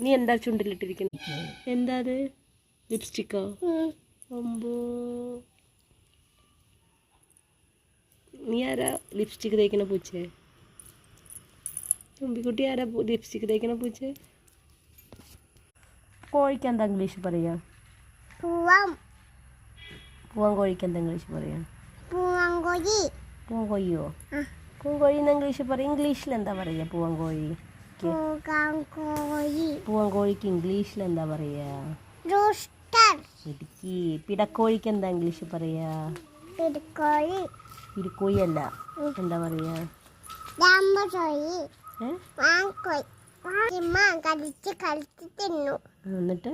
നീ എന്താ ചുണ്ടിലിട്ടിരിക്കുന്നത്? എന്താ അത്? ലിപ്സ്റ്റിക്കോ? അമ്പോ, നീ ആരാ ലിപ്സ്റ്റിക്ക് തേക്കണ പൂച്ചേ? തുമ്പിക്കുട്ടി ആരാ ലിപ്സ്റ്റിക്ക് തേക്കണ പൂച്ചേ? കോഴിക്ക് എന്താ ഇംഗ്ലീഷ് പറയാ? പൂവൻ കോഴിക്ക് എന്താ ഇംഗ്ലീഷ് പറയാ? പൂവൻ കോഴിയോ? പൂവൻ കോഴി എന്ന് ഇംഗ്ലീഷ് പറയാം. ഇംഗ്ലീഷിൽ എന്താ പറയാ പൂവൻ കോഴി? പൂവൻ കോഴിക്ക് ഇംഗ്ലീഷിൽ എന്താ പറയാ? ഇടുക്കി. പിടക്കോഴിക്ക് എന്താ ഇംഗ്ലീഷ് പറയാ? പിടിക്കോഴി അല്ല, എന്താ പറയാ? എന്നിട്ട്